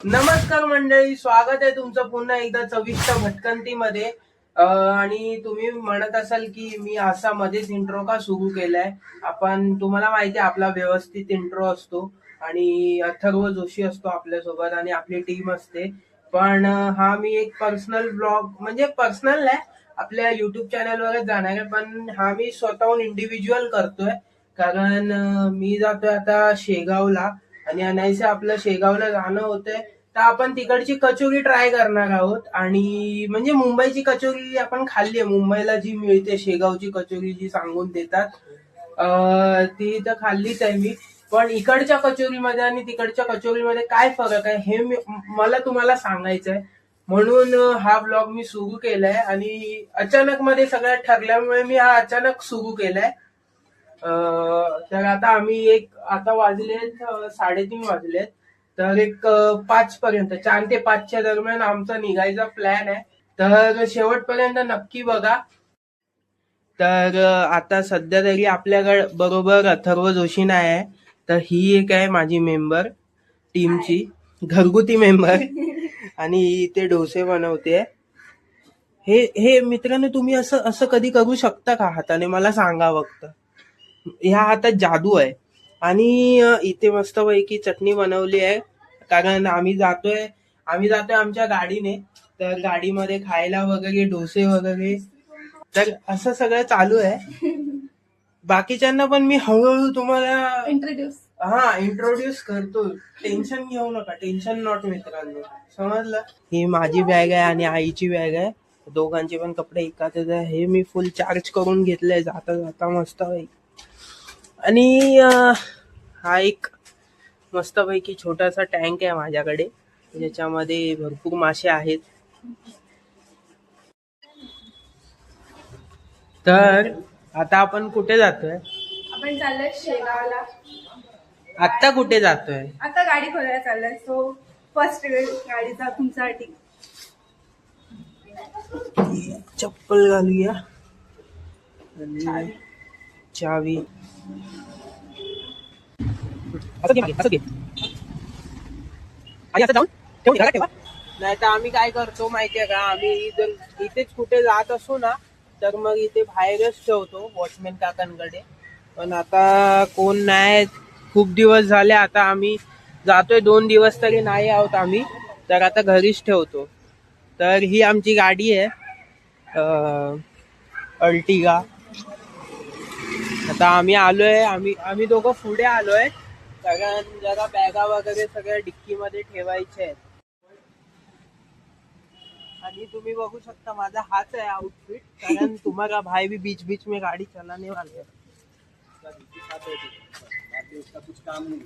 नमस्कार मंडळी, स्वागत आहे तुमचं पुन्हा एकदा चविष्ट भटकंतीमध्ये. आणि तुम्ही म्हणत असाल की मी असा मध्येच इंट्रो का सुरू केलाय. तुम्हाला माहिती आहे आपला व्यवस्थित इंट्रो असतो आणि अथर्व जोशी असतो आपल्यासोबत आणि आपली टीम असते. पण हा मी एक पर्सनल ब्लॉग म्हणजे पर्सनल आहे, आपल्या युट्यूब चॅनलवरच जाणार आहे. पण हा मी स्वतःहून इंडिव्हिज्युअल करतोय कारण मी जातोय आता शेगावला आणि अनायसे आपलं शेगावला जाणं होतंय. तर आपण तिकडची कचोरी ट्राय करणार आहोत आणि म्हणजे मुंबईची कचोरी आपण खाल्ली आहे. मुंबईला जी मिळते शेगावची कचोरी जी सांगून देतात ती तर खाल्लीच आहे मी. पण इकडच्या कचोरीमध्ये आणि तिकडच्या कचोरीमध्ये काय फरक आहे हे मला तुम्हाला सांगायचं आहे. म्हणून हा ब्लॉग मी सुरू केलाय आणि अचानक मध्ये सगळ्यात ठरल्यामुळे मी हा अचानक सुरू केलाय. तर आता वाजलेत 3:30 वाजलेत. तर एक 5 पर्यंत 4 ते 5च्या दरम्यान आमचा निघायचा प्लॅन आहे. तर शेवटपर्यंत नक्की बघा. तर आता सध्या तरी आपल्याकडे बरोबर अथर्व जोशी नाही आहे. तर ही एक आहे माझी मेंबर टीमची, घरगुती मेंबर आणि ते डोसे बनवते. हे हे मित्रांनो, तुम्ही असं असं कधी करू शकता का हाताने? मला सांगा फक्त. ह्या हातात जादू आहे. आणि इथे मस्तपैकी चटणी बनवली आहे कारण आम्ही जातोय आमच्या गाडीने. तर गाडीमध्ये खायला वगैरे डोसे वगैरे, तर असं सगळं चालू आहे. बाकीच्यांना पण मी हळूहळू तुम्हाला इंट्रोड्यूस करतो. टेन्शन घेऊ नका, टेन्शन नॉट मित्रांनो, समजलं. ही माझी बॅग आहे आणि आईची बॅग आहे. दोघांचे पण कपडे एकातच आहे. हे मी फुल चार्ज करून घेतलंय जाता जाता मस्त. आणि हा एक मस्तपैकी छोटासा टँक आहे माझ्याकडे, ज्याच्यामध्ये भरपूर मासे आहेत. तर आता आपण कुठे जातोय? आपण चाललोय शेगावला. आत्ता कुठे जातोय? आता गाडी खोलायला चाललोय. सो फर्स्ट गाडीचा तुमच्यासाठी चप्पल घालूया आणि चावी. नाही तर आम्ही काय करतो माहितीये का, आम्ही जर इथेच कुठे जात असू ना तर मग इथे बाहेरच ठेवतो वॉचमॅन काकांकडे. पण आता कोण नाही, खूप दिवस झाले. आता आम्ही जातोय 2 दिवस तरी नाही आहोत आम्ही, तर आता घरीच ठेवतो. तर ही आमची गाडी आहे, अर्टिगा. आता आम्ही दोघं पुढे आलोय कारण जरा बॅगा वगैरे सगळ्या डिक्कीमध्ये ठेवायच्या आहेत. आणि तुम्ही बघू शकता माझा हाच आहे आउटफिट, कारण तुम्हाला भाई भी बीच बीच में गाड़ी चलाने वाले हैं. कुछ काम नहीं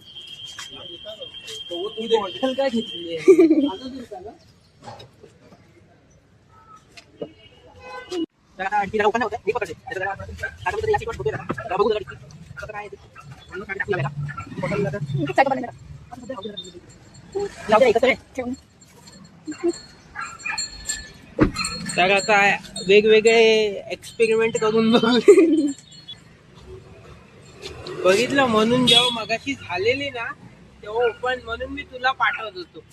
तो वो तू बॉटल काय घेतली आहे? तर आता वेगवेगळे एक्सपेरिमेंट करून बघितलं. म्हणून जेव्हा मगाशी झालेली ना तेव्हा ओपन, म्हणून मी तुला पाठवत होतो.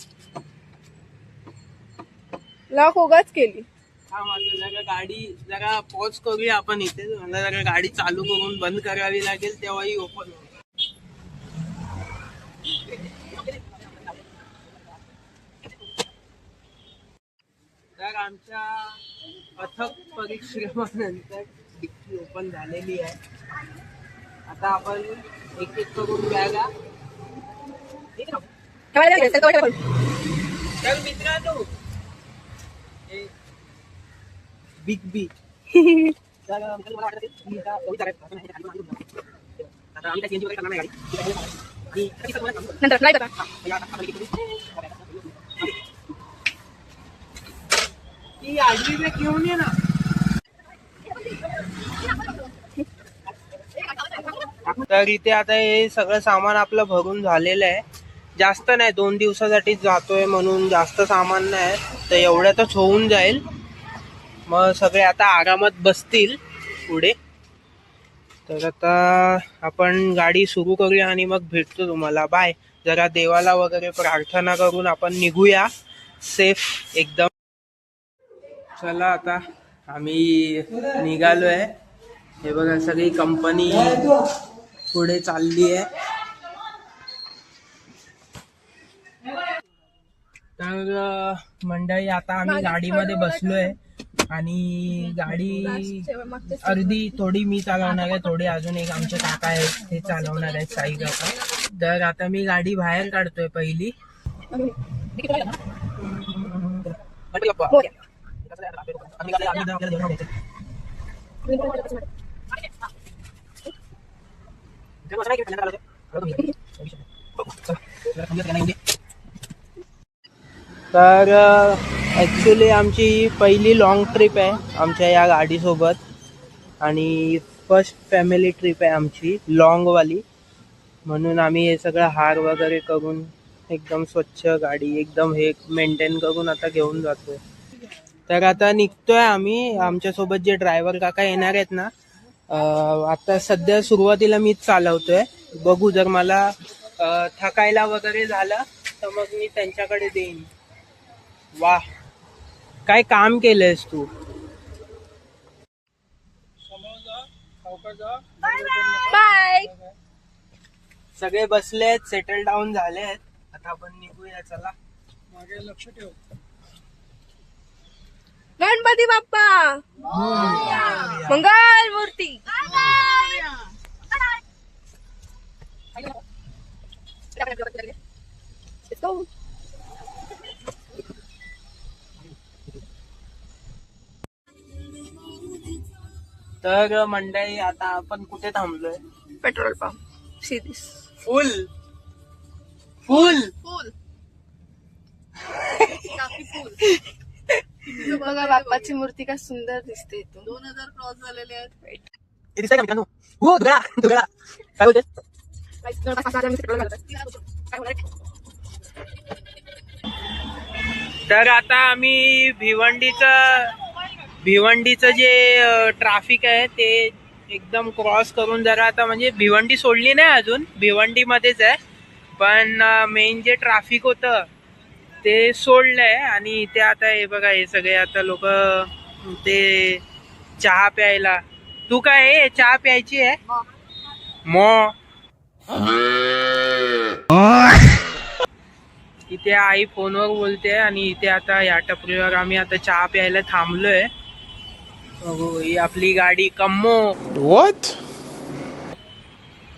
लॉक उगाच केली. हा, माझं जरा पॉज करूया आपण इथे. मला जरा गाडी चालू करून बंद करावी लागेल, तेव्हाही ओपन होईल. तर आमच्या अथक परिश्रमानंतर डिक्की ओपन झालेली आहे. आता आपण एक एक करून बॅगा. तर मित्रांनो, बिग बी ती आडवी बॅग घेऊन ये ना. तर इथे आता हे सगळं सामान आपलं भरून झालेलं आहे. जास्त नाही, 2 दिवसासाठीच जातोय म्हणून जास्त सामान नाही, तर एवढ्यातच होऊन जाईल. मग सगळे आता आरामात बसतील पुढे. तर आता आपण गाडी सुरू करूया आणि मग भेटतो तुम्हाला. बाय. जरा देवाला वगैरे प्रार्थना करून आपण निघूया सेफ एकदम. चला आता आम्ही निघालोय. हे बघा सगळी कंपनी पुढे चालली आहे. तर मंडळी आता आम्ही गाडीमध्ये बसलोय आणि गाडी अर्धी थोडी मी चालवणार आहे, थोडी अजून एक आमचे काका आहेत ते चालवणार आहेत, साई काका. तर आता मी गाडी बाहेर काढतोय पहिली. तर ॲक्च्युली आमची ही पहिली लॉंग ट्रिप आहे आमच्या या गाडीसोबत आणि फर्स्ट फॅमिली ट्रिप आहे आमची लॉंगवाली. म्हणून आम्ही हे सगळं हार वगैरे करून एकदम स्वच्छ गाडी एकदम हे मेंटेन करून आता घेऊन जातोय. तर आता निघतोय आम्ही. आमच्यासोबत जे ड्रायव्हर काका येणार आहेत ना, आता सध्या सुरुवातीला मीच चालवतोय. बघू जर मला थकायला वगैरे झालं तर मग मी त्यांच्याकडे देईन. वा काय काम केलंयस तू. बाय. सगळे बसलेत, सेटल डाऊन झालेत. आता आपण निघूया. चला मागे लक्ष ठेव. गणपती बाप्पा मंगल मूर्ती. तर मंडळी आता आपण कुठे थांबलोय. Petrol pump series. Full full काफी फुल. बघा बाप्पाची मूर्ती काय सुंदर दिसते इथून. 2000 क्रॉस झालेले आहेत. दिसतंय का मित्रांनो. हो दुगळा काय होते. तर आता आम्ही भिवंडीचं जे ट्रॅफिक आहे ते एकदम क्रॉस करून जरा आता म्हणजे भिवंडी सोडली नाही अजून, भिवंडीमध्येच आहे. पण मेन जे ट्रॅफिक होतं ते सोडलंय आणि इथे आता हे बघा हे सगळे आता लोक ते चहा प्यायला. तू काय आहे चहा प्यायची आहे मो. इथे आई फोनवर बोलते आणि इथे आता या टपरीवर आम्ही आता चहा प्यायला थांबलोय. ही आपली गाडी कम्मो. What?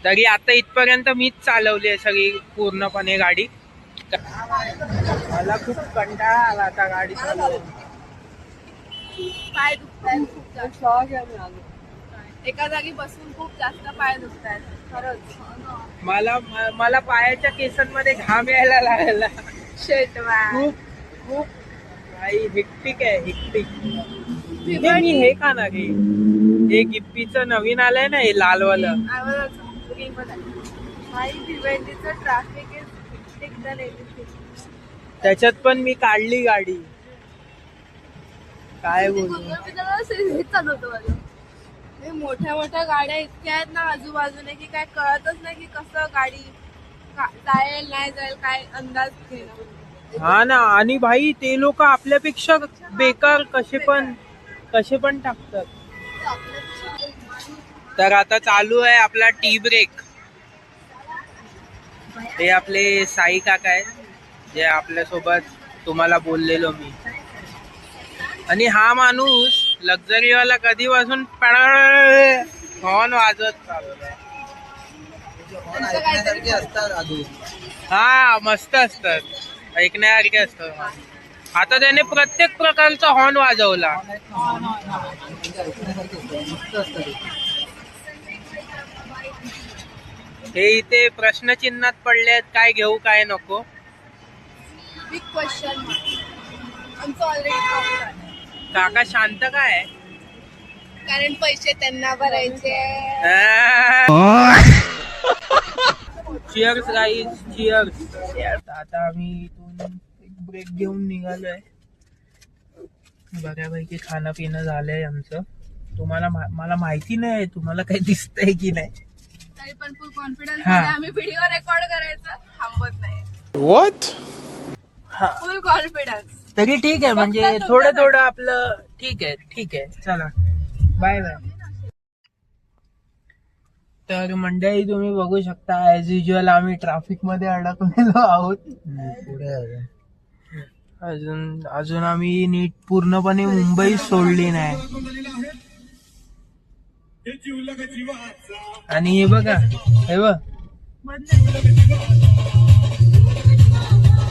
तरी आता इथपर्यंत मीच चालवली आहे सगळी पूर्णपणे गाडी. मला खूप कंटाळा आला आता गाडी चालवून. पाय दुखतायत खूप जास्त. एका जागी बसून खूप जास्त पाय दुखतायत खरंच. मला पायाच्या केसांमध्ये घाम यायला लागला. शेट खूप खूप काही हेक्टिक आहे हेक्टिक. मी हे खाणार आहे, हे गिप्पीचं नवीन आलंय ना हे लालवालं. ट्रॅफिक त्याच्यात पण मी काढली गाडी. काय बोलू. चालवतो माझं. मोठ्या मोठ्या गाड्या इतक्या आहेत ना आजूबाजूने की काय कळतच नाही की कसं गाडी जाईल नाही जाईल काय अंदाज घेणं. हा ना. आणि भाई ते लोक आपल्यापेक्षा बेकार कसे पण टाकतात. तर आता चालू आहे आपला टी ब्रेक. हे आपले साई काका आहेत जे आपल्यासोबत तुम्हाला बोललेलो मी. आणि हा माणूस लक्झरीवाला कधीपासून हॉर्न वाजवत चालवलाय. हा मस्त असतात, ऐकण्यासारखे असतात. आता त्याने प्रत्येक प्रकारचा हॉर्न वाजवला. हे इथे प्रश्नचिन्हात पडले आहेत, काय घेऊ काय नको. Big question. आमचं ऑलरेडी काका शांत काय. कारण पैसे त्यांना भरायचे. Cheers guys cheers. आता आम्ही इथून एक ब्रेक घेऊन निघालोय. बऱ्यापैकी खाणं पिणं झालंय आमचं. मला माहिती नाही तुम्हाला काही दिसतंय की नाही. तरी पण फुल कॉन्फिडन्स हा. मध्ये आम्ही व्हिडिओ रेकॉर्ड करायचं थांबत नाही. हा फुल कॉन्फिडन्स. तरी ठीक आहे, म्हणजे फक्त थोडं तुमच्या थोडं आपलं ठीक आहे चला बाय बाय. तर मंडळी तुम्ही बघू शकता ऍज युजल आम्ही ट्रॅफिक मध्ये अडकलेलो आहोत. अजून अजून आम्ही नीट पूर्णपणे मुंबई सोडली नाही. आणि हे बघा, हे बघ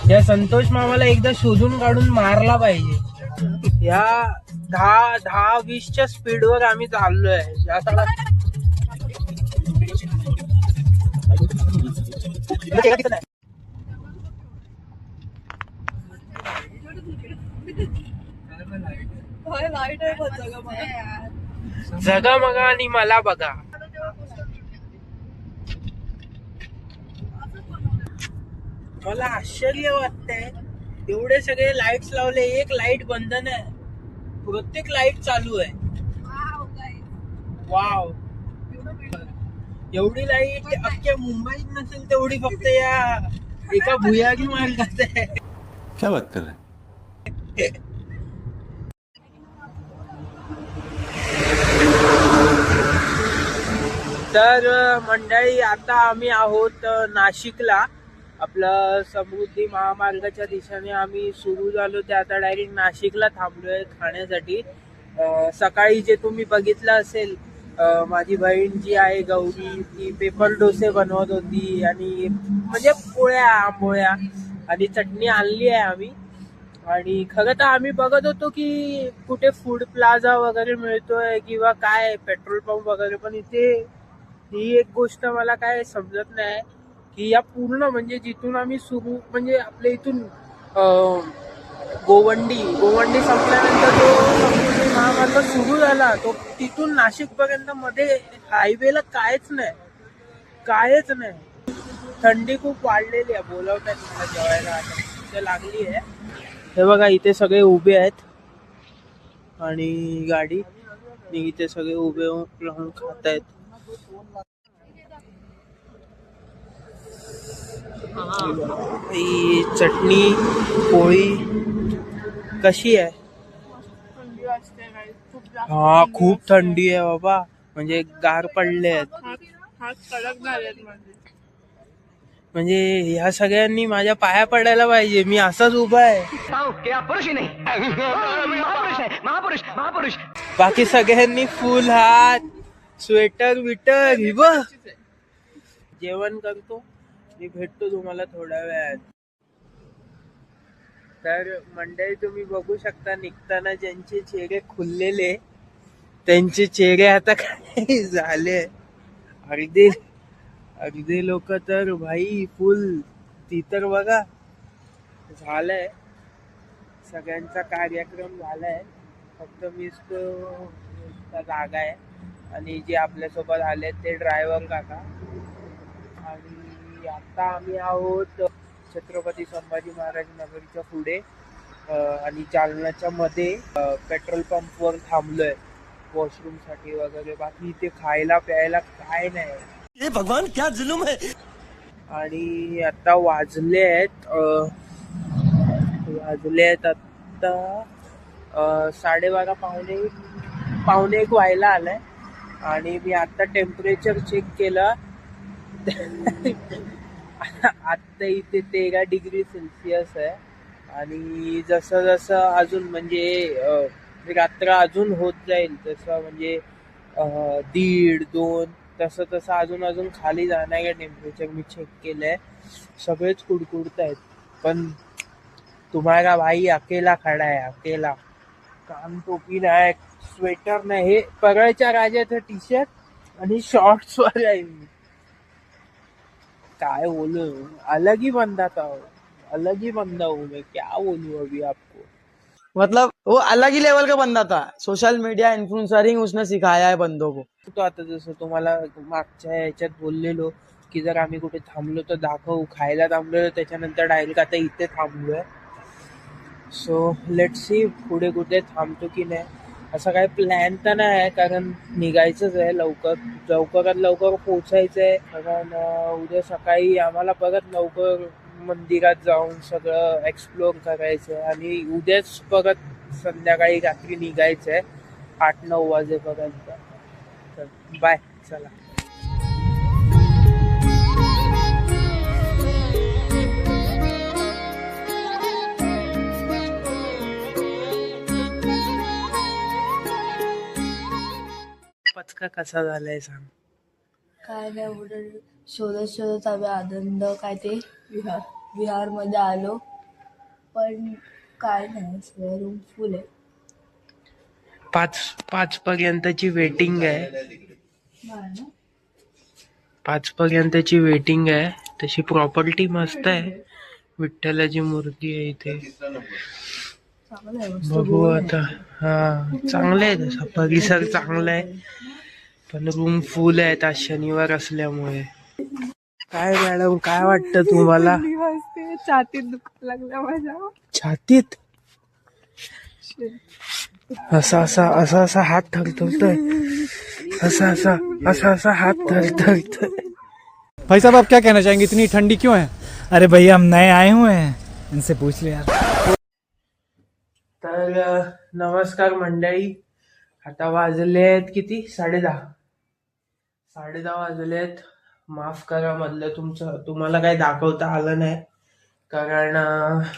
या संतोष मामाला एकदा शोधून काढून मारला पाहिजे. या 10-20च्या स्पीडवर आम्ही चाललोय. आता जगा मगा आणि मला बघा. मला आश्चर्य वाटतंय, एवढे सगळे लाईट्स लावले, एक लाईट बंद नाही, प्रत्येक लाईट चालू आहे. वाव, एवढी लाईट अख्ख्या मुंबईत नसेल तेवढी फक्त या एका भुयारी मार्गात आहे. क्या बात कर रहे हैं? तर मंडळी आता आम्ही आहोत नाशिकला. आपलं समृद्धी महामार्गाच्या दिशेने आम्ही सुरू झालो ते आता डायरेक्ट नाशिकला थांबलोय खाण्यासाठी. सकाळी जे तुम्ही बघितलं असेल, माझी बहीण जी आहे गौरी, ती पेपर डोसे बनवत होती आणि म्हणजे पोळ्या आंबोळ्या आणि चटणी आणली आहे आम्ही. आणि खरं तर आम्ही बघत होतो की कुठे फूड प्लाझा वगैरे मिळतोय किंवा काय पेट्रोल पंप वगैरे, पण इथे ही एक गोष्ट मला काय समजत नाही की या पूर्ण म्हणजे जिथून आम्ही सुरू म्हणजे आपल्या इथून गोवंडी संपल्यानंतर जो समृद्धी महामार्ग सुरू झाला तो तिथून नाशिक पर्यंत मध्ये हायवेला कायच नाही. थंडी खूप वाढलेली आहे. बोलवतात मला जेवायला, आता लागली आहे. हे बघा इथे सगळे उभे आहेत आणि गाडी इथे सगळे उभे राहून खात आहेत. ही चटणी पोळी कशी आहे? थंडी वाजते guys, खूप जास्त हा थंडी खूप वाजते. थंडी आहे बाबा, म्हणजे गार पडले आहेत. हात कडक झालेत माझे. म्हणजे ह्या सगळ्यांनी माझ्या पाया पडायला पाहिजे. मी असाच उभा आहे. महापुरुष. बाकी सगळ्यांनी फुल हात, स्वेटर विटर ही बघ. जेवण करतो मी, भेटतो तुम्हाला थोड्या वेळात. तर मंडळी तुम्ही बघू शकता निघताना ज्यांचे चेहरे खुललेले त्यांचे चेहरे आता काय झाले. अर्धे लोक तर भाई फुल. ती तर बघा झालंय, सगळ्यांचा कार्यक्रम झालाय, फक्त मीच जागा आहे. आणि जे आपल्यासोबत आले ते ड्रायव्हर काका. आणि आता आम्ही आहोत छत्रपती संभाजी महाराज नगरच्या पुढे आणि जालन्याच्या मध्ये पेट्रोल पंपवर थांबलोय वॉशरूम साठी वगैरे. बाकी इथे खायला प्यायला काय नाही. ये भगवान क्या जुलूम है. आणि आता वाजले आहेत आता 12:30 पावणे 1 व्हायला आलाय. आणि मी आता टेम्परेचर चेक केलं आता इथे 13 डिग्री सेल्सिअस आहे. आणि जसं जसं अजून म्हणजे रात्र अजून होत जाईल तसं म्हणजे 1.5-2 तसं अजून खाली जाणार आहे टेम्परेचर. मी चेक केलंय, सगळेच कुडकुडत आहेत. पण तुम्हाला भाई अकेला खडा आहे, अकेला. कान टोपी नाही, स्वेटर नाही, हे परळच्या राजाचं टी शर्ट आणि शॉर्ट्स वर आहे मी. काय बोलू, अलग ही बंदा हूँ मैं, क्या बोलूं अभी आपको. मतलब वो अलग ही लेवल का बंदा था. सोशल मीडिया इन्फ्लुएंसरिंग उसने सिखाया है बंदों को. तो आता जसं तुम्हाला मागच्या ह्याच्यात बोललेलो की जर आम्ही कुठे थांबलो तर दाखवू, खायला थांबलेलो त्याच्यानंतर डायरेक्ट आता इथे थांबलोय. सो लेट्स सी पुढे कुठे थांबतो की नाही. असं काही प्लॅन तर नाही आहे, कारण निघायचंच आहे लवकरात लवकर पोचायचं आहे. कारण उद्या सकाळी आम्हाला परत लवकर मंदिरात जाऊन सगळं एक्सप्लोर करायचं आहे आणि उद्याच परत संध्याकाळी रात्री निघायचं आहे 8-9 वाजेपर्यंत. तर बाय, चला. पचका कसा झालाय सांग. काय नाही एवढं शोधत आम्ही आनंद काय ते विहार मध्ये आलो, पण काय नाही सगळं रूम फुल आहे. 5 पर्यंतची वेटिंग आहे. नाही ना? 5 पर्यंतची वेटिंग आहे. तशी प्रॉपर्टी मस्त आहे. विठ्ठलाची मूर्ती आहे इथे. चांगलं आहे, मस्त बघू गोड आहे. आता. हा, चांगलं आहे, तसा परिसर चांगला आहे, पण रूम फुल आहेत आज शनिवार असल्यामुळे. काय मॅडम, काय वाटतं तुम्हाला? छातीत दुखायला लागल्या माझ्या. छातीत असा हात थरथरतोय. असा हात थरथरतोय. भाई साहब आप क्या कहना चाहेंगे, इतनी ठंडी क्यों है? अरे भैया हम नए आए हुए हैं, इनसे पूछ लिया. तर नमस्कार मंडळी. आता वाजलेत किती? 10:30 वाजलेत. माफ करा, मधलं तुम्हाला काही दाखवता आलं नाही, कारण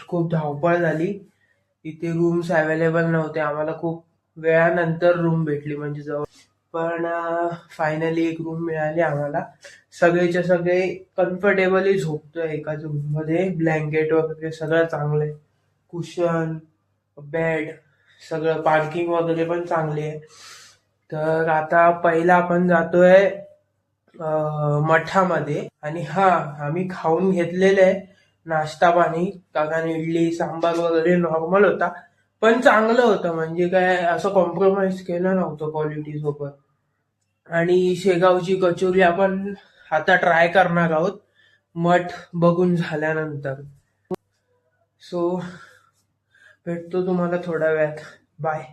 खूप धावपळ झाली. इथे रूम्स अवेलेबल नव्हते. आम्हाला खूप वेळानंतर रूम भेटली, म्हणजे जवळ. पण फायनली एक रूम मिळाली आम्हाला. सगळेच्या सगळे कम्फर्टेबली झोपतोय एकाच रूम मध्ये. ब्लँकेट वगैरे सगळं चांगलं आहे. कुशन, बेड सगळं, पार्किंग वगैरे पण चांगली आहे. तर आता पहिला आपण जातोय मठामध्ये. आणि हा, आम्ही खाऊन घेतलेलं आहे नाश्ता पाणी, कारण इडली सांबार वगैरे नॉर्मल होता, पण चांगलं होतं. म्हणजे काय असं कॉम्प्रोमाइज केलं नव्हतं क्वालिटी सोबत. आणि शेगावची कचोरी आपण आता ट्राय करणार आहोत मठ बघून झाल्यानंतर. सो भेटतो तुम्हाला थोड्या वेळात. बाय.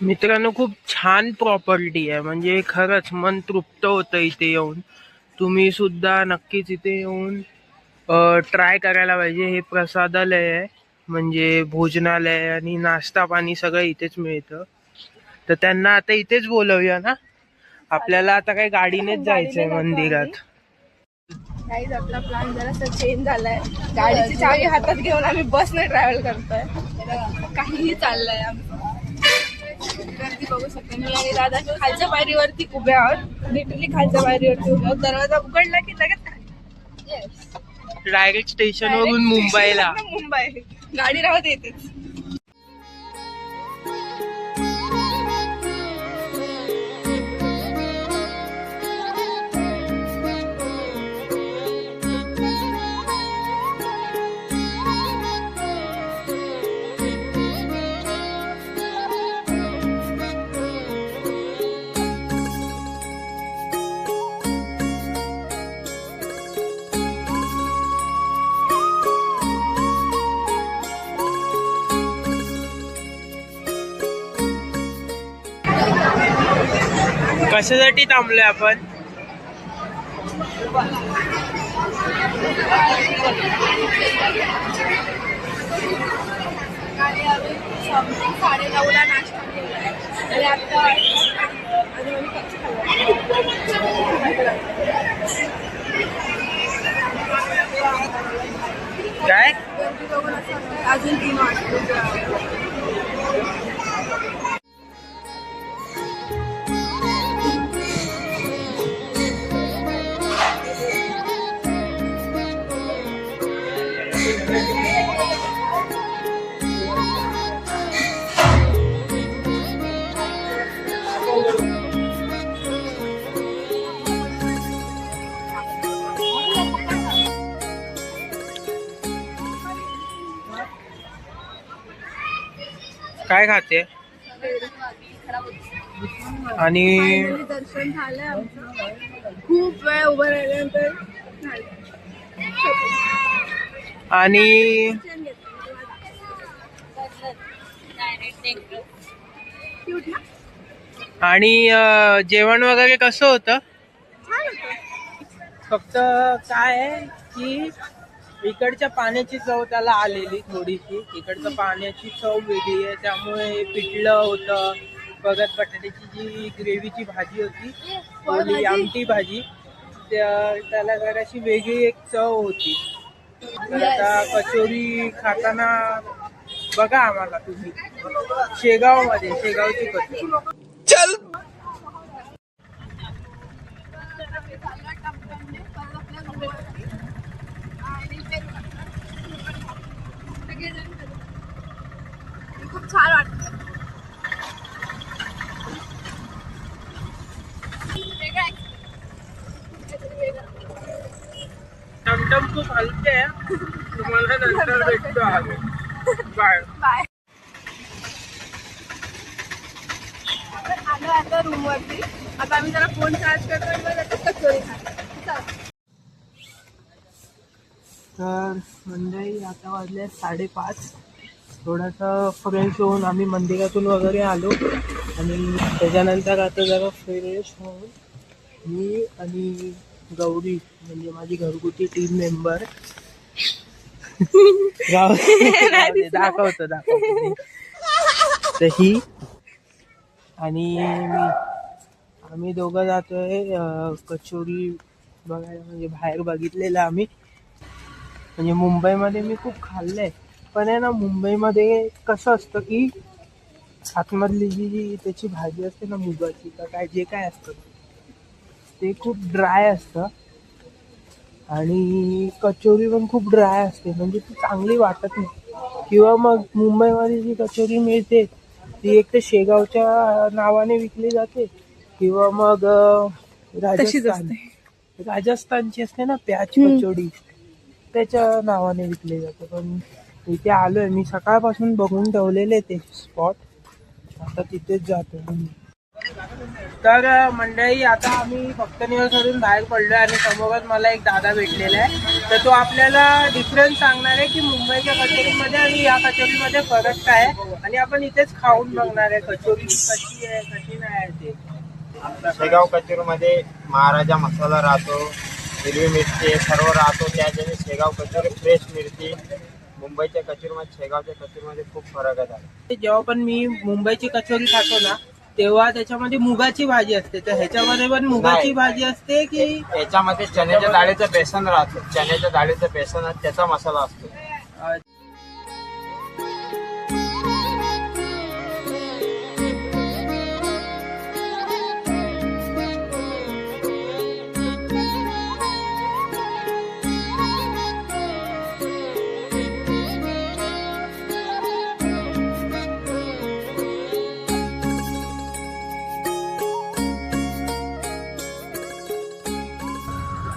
मित्रांनो, खूप छान प्रॉपर्टी आहे. म्हणजे खरंच मन तृप्त होतं इथे येऊन. तुम्ही सुद्धा नक्कीच इथे येऊन ट्राय करायला पाहिजे. हे प्रसादालय आहे, म्हणजे भोजनालय आणि नाश्ता पाणी सगळं इथेच मिळतं. तर त्यांना आता इथेच बोलवूया ना. आपल्याला आता काही गाडीनेच जायचंय मंदिरात. गाईज आपला प्लॅन जरासा चेंज झालाय. गाडीची चावी हातात घेऊन आम्ही बसने ट्रॅव्हल करतोय. काहीही चाललंय आमचं. गर्दी बघू शकते. मी आणि दादा खालच्या पायरीवरती उभे आहोत. लिटरली खालच्या पायरीवरती उभे आहोत. दरवाजा उघडला की लगेच डायरेक्ट स्टेशन वरून मुंबईला. मुंबई गाडी राहत येतेच. कशासाठी थांबलोय आपण? आणि आम्ही 9:30ला नाश्ता केलाय आणि आता काय गर्दी बघून असं वाटतं अजून 3 वाजता. काय खाते? आणि दर्शन झालंय आमचं. खूप वेळ उभं राहिल्यानंतर झालं. आणि जेवण वगैरे कसं होतं? फक्त काय आहे की इकडच्या पाण्याची चव त्याला आलेली थोडीशी. इकडचं पाण्याची चव वेगळी आहे, त्यामुळे पिठलं होतं. बघत बटाट्याची जी ग्रेव्हीची भाजी होती, ओली आमटी भाजी, त्याला जराशी वेगळी एक चव होती. तर आता कचोरी खाताना बघा आम्हाला तुम्ही शेगावमध्ये, शेगावची कचोरी. चल खूप छान वाटतं. टमटम खूप हलके आहे. तुम्हाला नंतर भेटतो आम्ही. Bye bye. आलो आता रूम वरती. आता आम्ही जरा फोन चार्ज करतो आणि मग आता कचोरी खातो. तर मंडळी आता वाजले 5:30. थोडासा फ्रेश होऊन आम्ही मंदिरातून वगैरे आलो आणि त्याच्यानंतर आता जरा फ्रेश होऊन मी आणि गौरी, म्हणजे माझी घरगुती टीम मेंबर, दाखवतो तर ही आणि मी, आम्ही दोघं जातोय कचोरी बघायला. म्हणजे बाहेर बघितलेलं आम्ही, म्हणजे मुंबईमध्ये मी खूप खाल्लंय, पण आहे ना मुंबईमध्ये कसं असतं की आतमधली जी त्याची भाजी असते ना, मुगाची का काय जे काय असतं ते खूप ड्राय असतं आणि कचोरी पण खूप ड्राय असते, म्हणजे ती चांगली वाटत नाही. किंवा मग मुंबईमध्ये जी कचोरी मिळते ती एक तर शेगावच्या नावाने विकली जाते किंवा मग राजस्थानची असते ना प्याज कचोरी, त्याच्या नावाने विकले जाते. पण इथे आलोय मी, सकाळपासून बघून ठेवलेले ते स्पॉट, आता तिथेच जातो. तर मंडळी आता आम्ही फक्त निवासवरून बाहेर पडलोय आणि समोरच मला एक दादा भेटलेला आहे. तर तो आपल्याला डिफरन्स सांगणार आहे की मुंबईच्या कचोरीमध्ये आणि या कचोरीमध्ये फरक काय आहे, आणि आपण इथेच खाऊन बघणार आहे कचोरी कशी आहे कशी नाही आहे ते. शेगाव कचोरीमध्ये महाराजा मसाला राहतो, हिरवी मिरची सर्व राहतो, त्याच्याने शेगाव कचोरी फ्रेश मिळते. मुंबईच्या कचोरीमध्ये शेगावच्या कचोरीमध्ये खूप फरक आहे. जेव्हा पण मी मुंबईची कचोरी खातो ना तेव्हा त्याच्यामध्ये मुगाची भाजी असते, तर ह्याच्यामध्ये पण मुगाची भाजी असते की याच्यामध्ये चण्याच्या डाळीचं बेसन राहतं, चण्याच्या डाळीचं बेसन त्याचा मसाला असतो.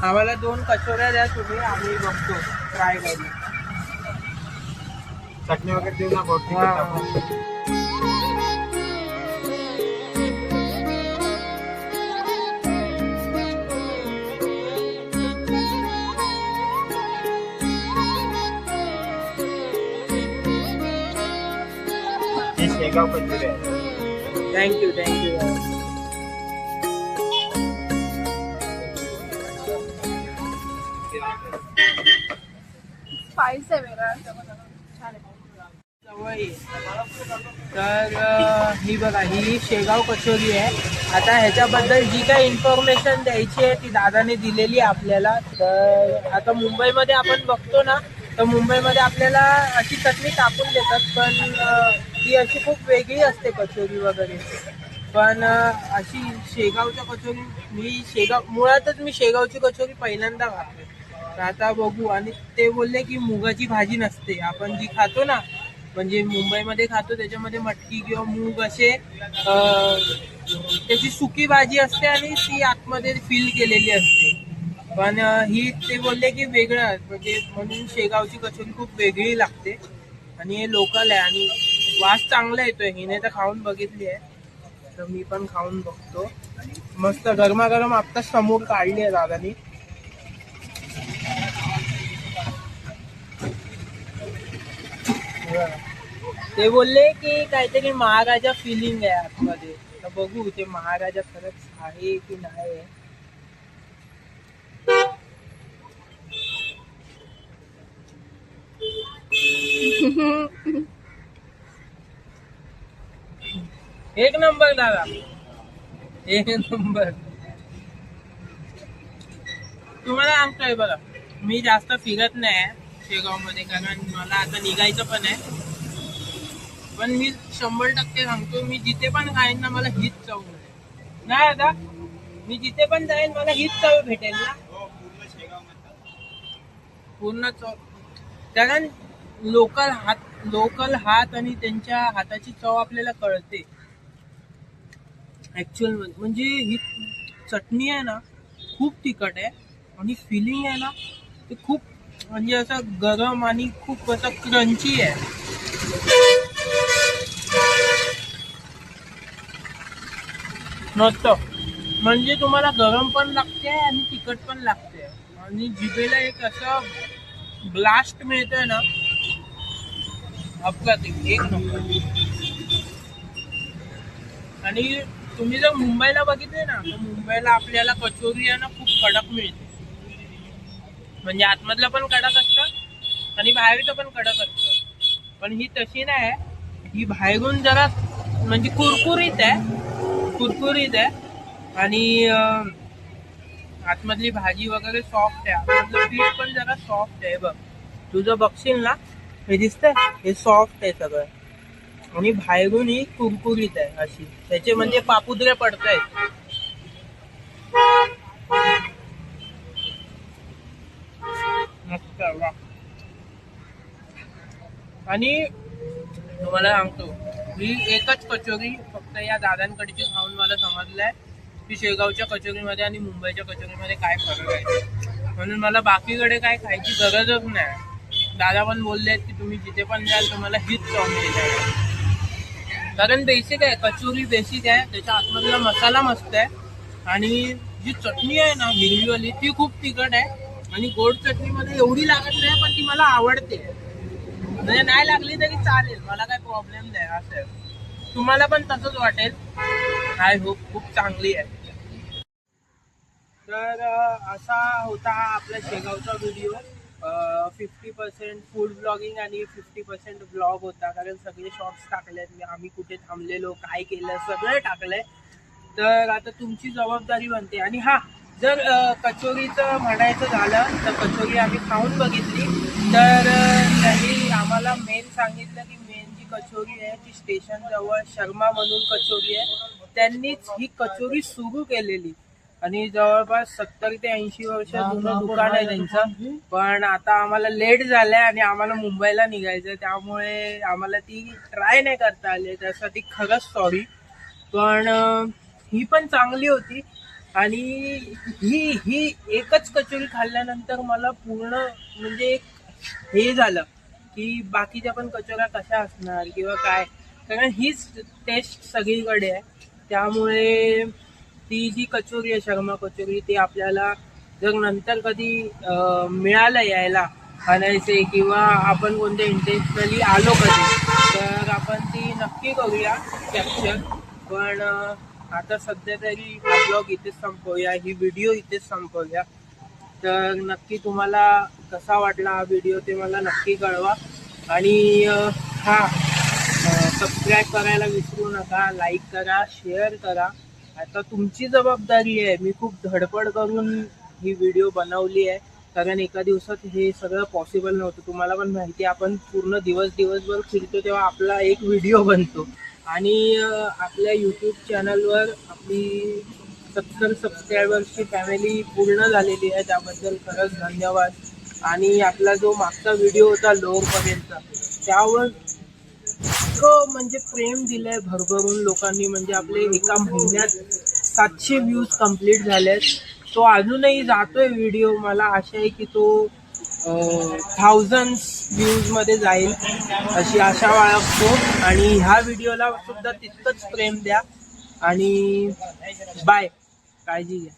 आम्हाला 2 कचोऱ्या द्या तुम्ही, आम्ही बघतो ट्राय करू. चटणी वगैरे देऊ ना बोटी. ही शेगाव कचोरी आहे. Thank you thank you. स्पाइस आहे वेगळा, छान आहे. तर ही बघा, ही शेगाव कचोरी आहे. आता ह्याच्याबद्दल जी काही इन्फॉर्मेशन द्यायची आहे ती दादाने दिलेली आहे आपल्याला. तर आता मुंबईमध्ये आपण बघतो ना, तर मुंबईमध्ये आपल्याला अशी चटणी टाकून देतात, पण ती अशी खूप वेगळी असते कचोरी वगैरे. पण अशी शेगावच्या कचोरी, मुळातच मी शेगावची कचोरी पहिल्यांदा खाते. तर आता बघू. आणि ते बोलले की मुगाची भाजी नसते, आपण जी खातो ना, म्हणजे मुंबईमध्ये खातो त्याच्यामध्ये मटकी किंवा मूग असे त्याची सुकी भाजी असते आणि ती आतमध्ये फिल केलेली असते. पण ही ते बोलले की वेगळं, म्हणजे म्हणून शेगावची कचोरी खूप वेगळी लागते आणि हे लोकल आहे आणि वास चांगला येतोय. हिने तर खाऊन बघितली आहे, तर मी पण खाऊन बघतो. मस्त गरमागरम आत्ताच समोर काढली आहे दादानी. ते बोलले की काहीतरी महाराजा फिलिंग आहे आतमध्ये. तर बघू ते महाराजा खरंच आहे की नाही. एक नंबर दादा, एक नंबर. तुम्हाला सांगतोय बघा, मी जास्त फिरत नाही शेगाव मध्ये, कारण मला आता निघायचं पण आहे. पण मी 100% सांगतो, मी जिथे पण खाईन ना मला हीच चव मिळेल. नाही आता मी जिथे पण जाईन मला हीच चव भेटेल ना, पूर्ण चव. कारण लोकल हात आणि त्यांच्या हाताची चव आपल्याला कळते ऍक्च्युअल मध्ये. म्हणजे ही चटणी आहे ना खूप तिखट आहे आणि फिलिंग आहे ना ते खूप म्हणजे असं गरम आणि खूप असं क्रंची आहे. मस्त. म्हणजे तुम्हाला गरम पण लागते आणि तिखट पण लागते आणि जिभेला एक असं ब्लास्ट मिळतोय ना, अप्रतिम, एक नंबर. आणि तुम्ही जर मुंबईला बघितले ना, तर मुंबईला आपल्याला कचोरी आहे ना खूप कडक मिळते. म्हणजे आतमधलं पण कडक असतं आणि बाहेरचं पण कडक असतं. पण ही तशी नाही आहे, ही बाहेरून जरा म्हणजे कुरकुरीत आहे आणि आतमधली भाजी वगैरे सॉफ्ट आहे. आतमधलं पीठ पण जरा सॉफ्ट आहे. बघ तुझं बघशील ना, हे दिसतंय, हे सॉफ्ट आहे सगळं आणि बाहेरून ही कुरकुरीत आहे अशी. त्याचे म्हणजे पापुद्रे पडतायत. मस्त वा. आणि तुम्हाला सांगतो, ही एकच कचोरी फक्त या दादांकडची खाऊन मला समजलंय की शेगावच्या कचोरीमध्ये आणि मुंबईच्या कचोरीमध्ये काय फरक आहे. म्हणून मला बाकीकडे काय खायची गरजच नाही. दादा पण बोलले की तुम्ही जिथे पण जाल तुम्हाला हीच चव मिळेल. कारण बेसिक आहे, कचोरी बेसिक आहे, त्याच्या आतमधला मसाला मस्त आहे आणि जी चटणी आहे ना हिरवीवाली ती खूप तिखट आहे आणि गोड चटणीमध्ये एवढी लागत नाही, पण ती मला आवडते. म्हणजे नाही लागली तरी चालेल, मला काही प्रॉब्लेम नाही. असं आहे, तुम्हाला पण तसंच वाटेल. आय होप खूप चांगली आहे. तर असा होता हा आपला शेगावचा व्हिडिओ. 50% फूड ब्लॉगिंग आणि 50% ब्लॉग होता, कारण सगळे शॉर्ट्स टाकलेत मी. आम्ही कुठे थांबलेलो, काय केलं, सगळं टाकलंय. तर आता तुमची जबाबदारी बनते. आणि हा, जर कचोरीचं म्हणायचं झालं तर कचोरी आम्ही खाऊन बघितली. तर त्यांनी आम्हाला मेन सांगितलं की मेन जी कचोरी आहे ती स्टेशन जवळ शर्मा म्हणून कचोरी आहे, त्यांनीच ही कचोरी सुरू केलेली. आणि जवळपास 70 ते 80 वर्ष जुनं दुकान आहे त्यांचं. पण आता आम्हाला लेट झालंय आणि आम्हाला मुंबईला निघायचं, त्यामुळे आम्हाला ती ट्राय नाही करता आली. त्यासाठी खरंच सॉरी. पण ही पण चांगली होती. आणि ही एकच कचोरी खाल्ल्यानंतर मला पूर्ण म्हणजे एक हे झालं की बाकीच्या पण कचोऱ्या कशा असणार किंवा काय, कारण हीच टेस्ट सगळीकडे आहे. त्यामुळे ती जी कचोरी आहे शर्मा कचोरी, ती आपल्याला जर नंतर कधी मिळालं यायला खाण्याचे किंवा आपण कोणत्या इंटेन्शनली आलो कधी, तर आपण ती नक्की करूया कॅप्चर. पण आता सध्या तरी हा ब्लॉग इथेच संपवूया, ही व्हिडिओ इथेच संपवूया. तर नक्की तुम्हाला कसा वाटला हा व्हिडिओ ते मला नक्की कळवा. आणि सबस्क्राईब करायला विसरू नका, लाईक करा, शेअर करा. आता तुमची जबाबदारी आहे. मी खूप धडपड करून ही व्हिडिओ बनवली आहे, कारण एका दिवसात हे सगळं पॉसिबल नव्हतं. तुम्हाला पण माहिती आहे, आपण पूर्ण दिवसभर फिरतो तेव्हा आपला एक व्हिडिओ बनतो. आणि आपल्या यूट्यूब चॅनलवर आपली 70 सबस्क्रायबर्सची फॅमिली पूर्ण झालेली आहे, त्याबद्दल खरंच धन्यवाद. आणि आपला जो मागचा व्हिडिओ होता लोअरपर्यंत, त्यावर इतकं म्हणजे प्रेम दिलंय भरभरून लोकांनी. म्हणजे आपले एका महिन्यात 700 व्ह्यूज कंप्लीट झालेत. तो अजूनही जातोय व्हिडिओ. मला आशा आहे की तो 1000 व्ह्यूज मध्ये जाईल अशी आशा बाळगतो. आणि ह्या व्हिडिओला सुद्धा तितकंच प्रेम द्या. आणि बाय, काळजी घ्या.